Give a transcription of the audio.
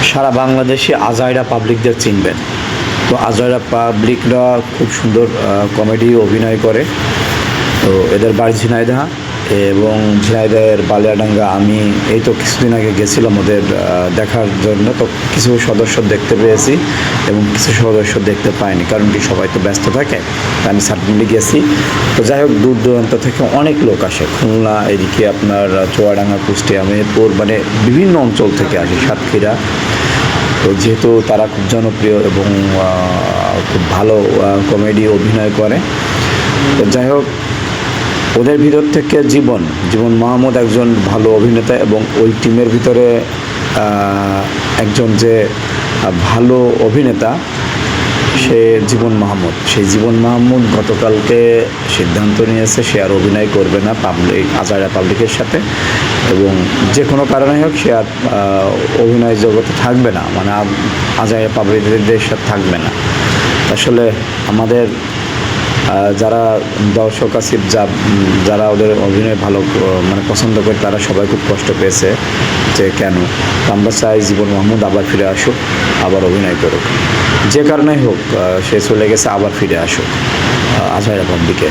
সারা বাংলাদেশে আজাইরা পাবলিকদের চিনবেন। তো আজাইরা পাবলিকরা খুব সুন্দর কমেডি অভিনয় করে। তো এদের বাড়ি ঝিনাইদহ এবং ঝিনাইদহের বালিয়াডাঙ্গা। আমি এই তো কিছুদিন আগে গেছিলাম ওদের দেখার জন্য। তো কিছু সদস্য দেখতে পেয়েছি এবং কিছু সদস্য দেখতে পাইনি, কারণ কি সবাই তো ব্যস্ত থাকে। আমি সাডেনলি গেছি। তো যাই হোক, দূর দূরান্ত থেকে অনেক লোক আসে, খুলনা এদিকে আপনার চুয়াডাঙ্গা, কুষ্টিয়া, মেহেরপুর, মানে বিভিন্ন অঞ্চল থেকে আসে, সাতক্ষীরা। তো যেহেতু তারা খুব জনপ্রিয় এবং খুব ভালো কমেডি অভিনয় করে, তো যাই হোক, ওদের ভিতর থেকে জীবন মাহমুদ একজন ভালো অভিনেতা এবং ওই টিমের ভিতরে একজন যে ভালো অভিনেতা সে সেই জীবন মাহমুদ গতকালকে সিদ্ধান্ত নিয়েছে সে আর অভিনয় করবে না আজাইরা পাবলিকের সাথে, এবং যে কোনো কারণে হোক সে আর অভিনয় জগতে থাকবে না, মানে আজাইরা পাবলিকদের সাথে থাকবে না। আসলে আমাদের যারা দর্শক আছে, যারা ওদের অভিনয় ভালো মানে পছন্দ করে, তারা সবাই খুব কষ্ট পেয়েছে যে কেন। তো আমরা চাই জীবন মাহমুদ আবার ফিরে আসুক, আবার অভিনয় করুক, যে কারণেই হোক সে চলে গেছে, আবার ফিরে আসুক আজাইরা পাবলিকে।